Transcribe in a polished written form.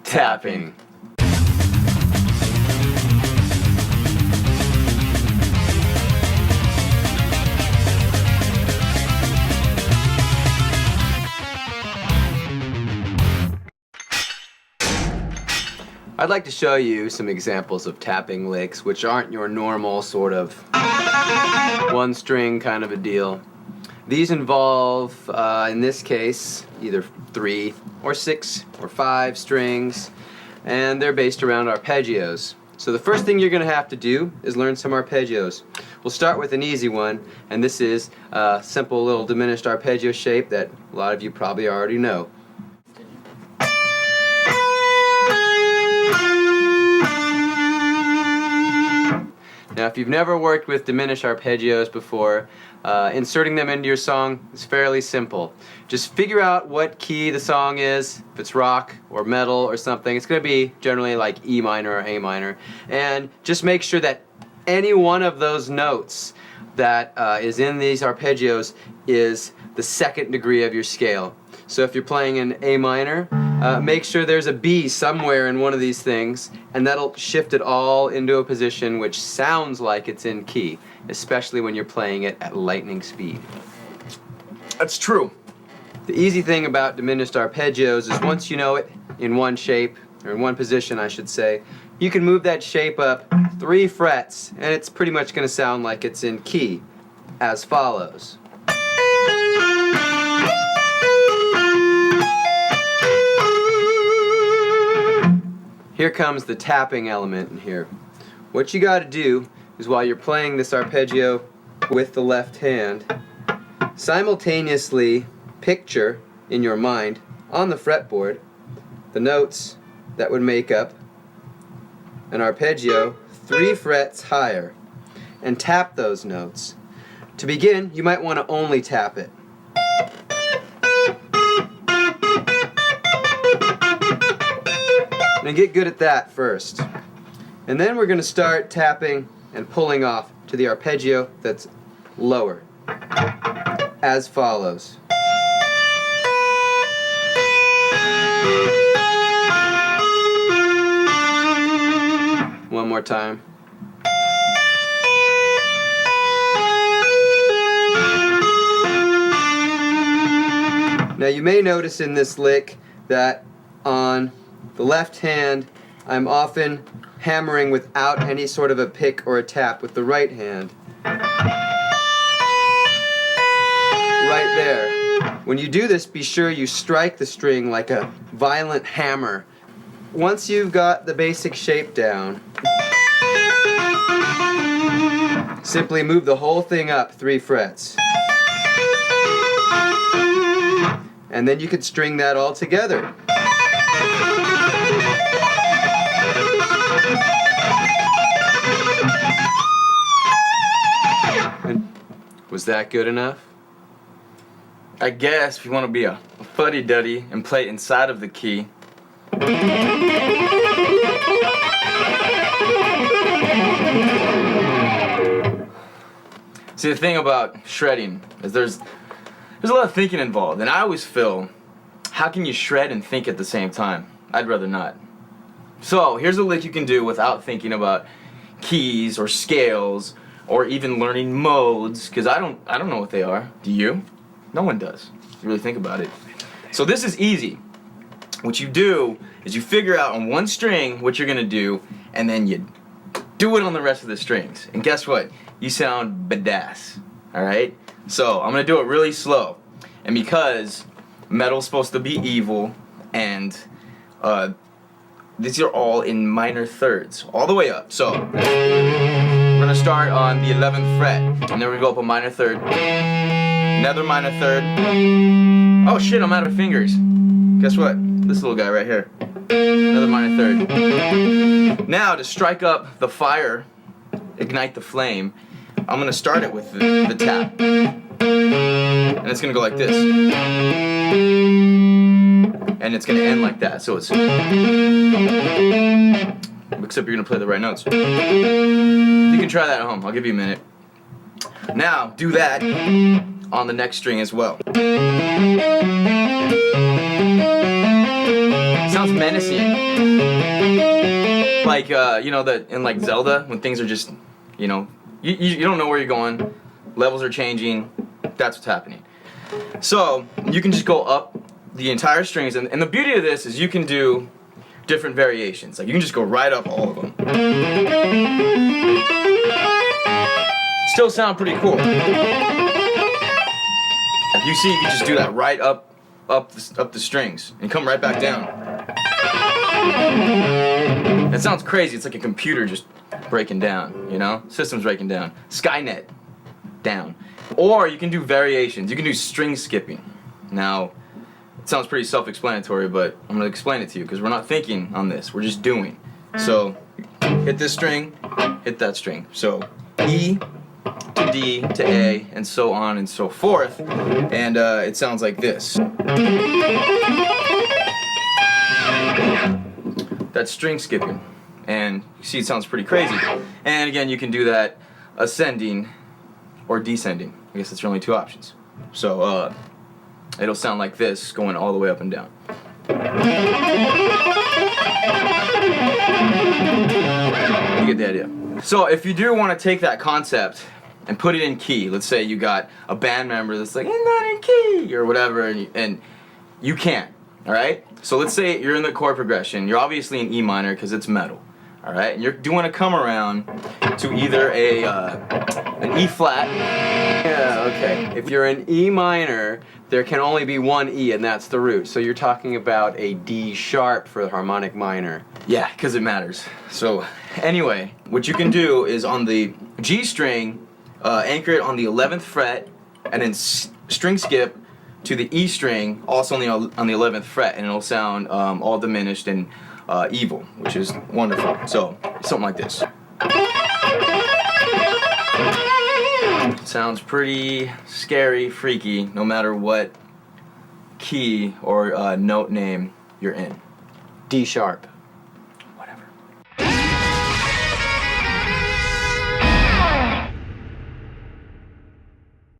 tapping. I'd like to show you some examples of tapping licks which aren't your normal sort of one string kind of a deal. These involve, in this case, either 3 or 6 or 5 strings, and they're based around arpeggios. So the first thing you're going to have to do is learn some arpeggios. We'll start with an easy one, and this is a simple little diminished arpeggio shape that a lot of you probably already know. Now, if you've never worked with diminished arpeggios before, inserting them into your song is fairly simple. Just figure out what key the song is. If it's rock or metal or something, it's going to be generally like E minor or A minor. And just make sure that any one of those notes that is in these arpeggios is the second degree of your scale. So if you're playing in A minor, make sure there's a B somewhere in one of these things, and that'll shift it all into a position which sounds like it's in key, especially when you're playing it at lightning speed. That's true. The easy thing about diminished arpeggios is once you know it in one shape, or in one position I should say, you can move that shape up 3 frets, and it's pretty much going to sound like it's in key, as follows. Here comes the tapping element in here. What you got to do is while you're playing this arpeggio with the left hand, simultaneously picture in your mind on the fretboard the notes that would make up an arpeggio 3 frets higher, and tap those notes. To begin, you might want to only tap it. And get good at that first. And then we're going to start tapping and pulling off to the arpeggio that's lower, as follows. One more time. Now you may notice in this lick that on the left hand, I'm often hammering without any sort of a pick or a tap with the right hand. Right there. When you do this, be sure you strike the string like a violent hammer. Once you've got the basic shape down, simply move the whole thing up 3 frets. And then you could string that all together. Was that good enough? I guess if you want to be a fuddy-duddy and play inside of the key. See, the thing about shredding is there's a lot of thinking involved, and I always feel, how can you shred and think at the same time? I'd rather not. So here's a lick you can do without thinking about keys or scales or even learning modes, because I don't know what they are. Do you? No one does. You really think about it. So this is easy. What you do is you figure out on one string what you're gonna do, and then you do it on the rest of the strings. And guess what? You sound badass. Alright? So I'm gonna do it really slow. And because metal's supposed to be evil, and these are all in minor thirds, all the way up. So we're gonna start on the 11th fret, and then we go up a minor third, another minor third. Oh shit, I'm out of fingers. Guess what? This little guy right here. Another minor third. Now to strike up the fire, ignite the flame, I'm gonna start it with the tap. And it's gonna go like this. And it's gonna end like that. So it's, except you're gonna play the right notes. You can try that at home. I'll give you a minute. Now do that on the next string as well. Sounds sounds menacing. Like that in like Zelda when things are just, you don't know where you're going, levels are changing. That's what's happening. So you can just go up the entire strings, and the beauty of this is you can do different variations. Like you can just go right up all of them. Still sound pretty cool. You see, you can just do that right up the strings and come right back down. It sounds crazy. It's like a computer just breaking down, System's breaking down. Skynet down. Or you can do variations. You can do string skipping. Now, it sounds pretty self-explanatory, but I'm going to explain it to you because we're not thinking on this. We're just doing. So, hit this string, hit that string. So, E to D to A, and so on and so forth. And it sounds like this. That's string skipping. And you see it sounds pretty crazy. And again, you can do that ascending or descending. I guess that's your only two options. So it'll sound like this going all the way up and down. You get the idea. So if you do want to take that concept and put it in key, let's say you got a band member that's like, I'm not in key, or whatever, and you can't, all right? So let's say you're in the chord progression. You're obviously in E minor because it's metal, all right? And you're doing a come around to either an E flat. Yeah, okay. If you're in E minor, there can only be one E, and that's the root. So you're talking about a D sharp for the harmonic minor. Yeah, because it matters. So anyway, what you can do is on the G string, anchor it on the 11th fret, and then string skip to the E string, also on the 11th fret, and it'll sound all diminished and evil, which is wonderful. So something like this. Sounds pretty scary, freaky, no matter what key or note name you're in. D sharp.